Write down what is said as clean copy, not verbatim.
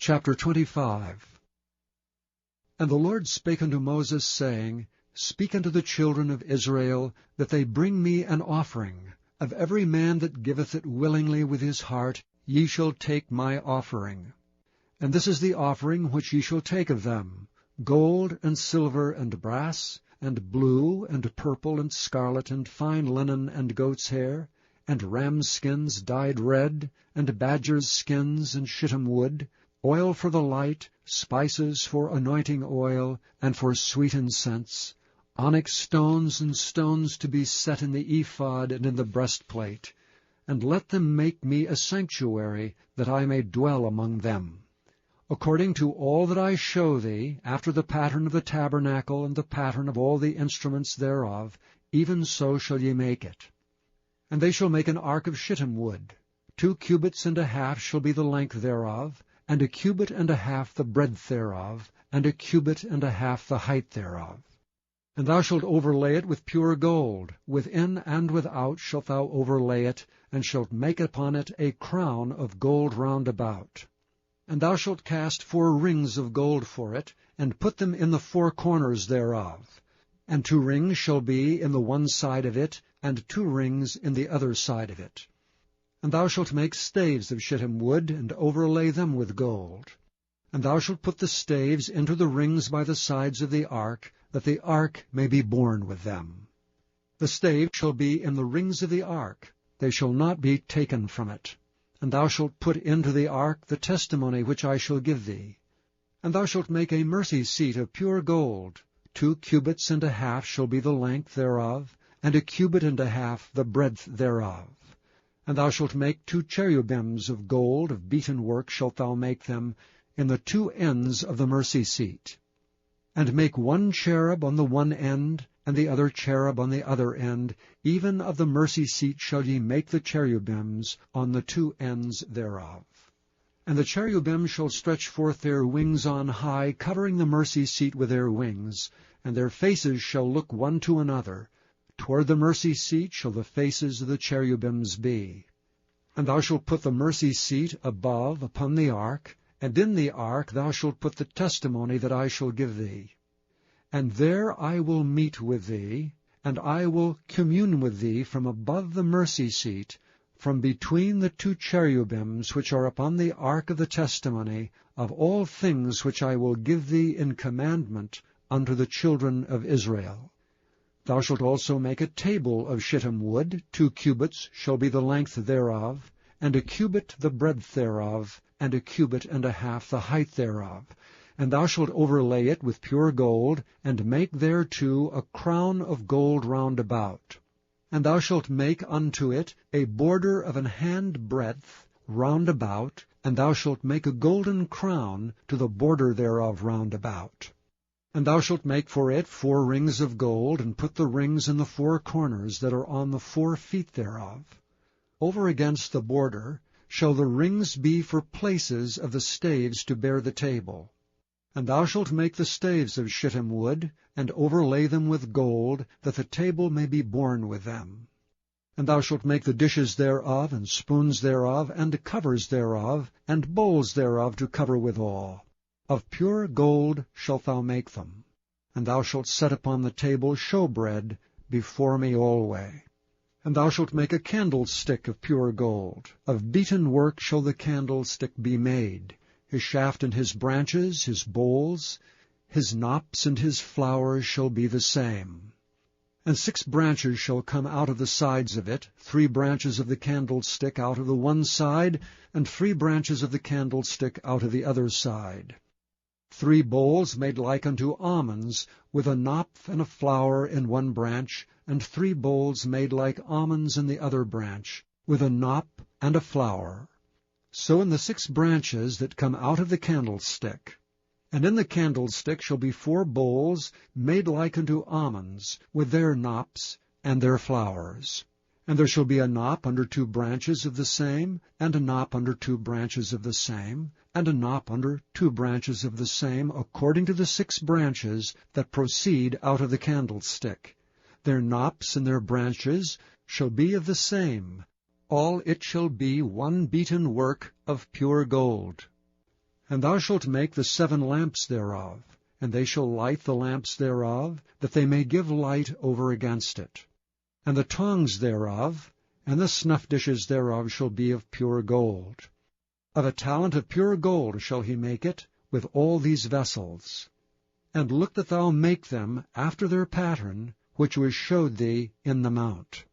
Chapter 25. And the Lord spake unto Moses, saying, Speak unto the children of Israel, that they bring me an offering. Of every man that giveth it willingly with his heart, ye shall take my offering. And this is the offering which ye shall take of them: gold, and silver, and brass, and blue, and purple, and scarlet, and fine linen, and goat's hair, and rams' skins dyed red, and badgers' skins, and shittim wood, oil for the light, spices for anointing oil, and for sweet incense, onyx stones and stones to be set in the ephod and in the breastplate. And let them make me a sanctuary, that I may dwell among them. According to all that I show thee, after the pattern of the tabernacle and the pattern of all the instruments thereof, even so shall ye make it. And they shall make an ark of shittim wood. 2 cubits and a half shall be the length thereof, and 1 cubit and a half the breadth thereof, and 1 cubit and a half the height thereof. And thou shalt overlay it with pure gold. Within and without shalt thou overlay it, and shalt make upon it a crown of gold round about. And thou shalt cast 4 rings of gold for it, and put them in the 4 corners thereof. And 2 rings shall be in the one side of it, and 2 rings in the other side of it. And thou shalt make staves of shittim wood, and overlay them with gold. And thou shalt put the staves into the rings by the sides of the ark, that the ark may be borne with them. The staves shall be in the rings of the ark, they shall not be taken from it. And thou shalt put into the ark the testimony which I shall give thee. And thou shalt make a mercy seat of pure gold. 2 cubits and a half shall be the length thereof, and 1 cubit and a half the breadth thereof. And thou shalt make 2 cherubims of gold, of beaten work shalt thou make them, in the 2 ends of the mercy seat. And make 1 cherub on the one end, and the other cherub on the other end, even of the mercy seat shall ye make the cherubims on the 2 ends thereof. And the cherubim shall stretch forth their wings on high, covering the mercy seat with their wings, and their faces shall look one to another. Toward the mercy seat shall the faces of the cherubims be. And thou shalt put the mercy seat above upon the ark, and in the ark thou shalt put the testimony that I shall give thee. And there I will meet with thee, and I will commune with thee from above the mercy seat, from between the 2 cherubims which are upon the ark of the testimony, of all things which I will give thee in commandment unto the children of Israel. Thou shalt also make a table of shittim wood. 2 cubits shall be the length thereof, and 1 cubit the breadth thereof, and 1 cubit and a half the height thereof. And thou shalt overlay it with pure gold, and make thereto a crown of gold round about. And thou shalt make unto it a border of an hand breadth round about, and thou shalt make a golden crown to the border thereof round about. And thou shalt make for it 4 rings of gold, and put the rings in the 4 corners that are on the 4 feet thereof. Over against the border shall the rings be for places of the staves to bear the table. And thou shalt make the staves of shittim wood, and overlay them with gold, that the table may be borne with them. And thou shalt make the dishes thereof, and spoons thereof, and covers thereof, and bowls thereof to cover withal. Of pure gold shalt thou make them. And thou shalt set upon the table showbread before me alway. And thou shalt make a candlestick of pure gold. Of beaten work shall the candlestick be made. His shaft and his branches, his bowls, his knops and his flowers shall be the same. And 6 branches shall come out of the sides of it, 3 branches of the candlestick out of the one side, and 3 branches of the candlestick out of the other side. 3 bowls made like unto almonds, with a knop and a flower in one branch, and 3 bowls made like almonds in the other branch, with a knop and a flower. So in the 6 branches that come out of the candlestick. And in the candlestick shall be 4 bowls made like unto almonds, with their knops and their flowers. And there shall be a knop under 2 branches of the same, and a knop under 2 branches of the same, and a knop under 2 branches of the same, according to the 6 branches that proceed out of the candlestick. Their knops and their branches shall be of the same. All it shall be 1 beaten work of pure gold. And thou shalt make the 7 lamps thereof, and they shall light the lamps thereof, that they may give light over against it. And the tongs thereof, and the snuff dishes thereof shall be of pure gold. Of a talent of pure gold shall he make it, with all these vessels. And look that thou make them after their pattern, which was showed thee in the mount.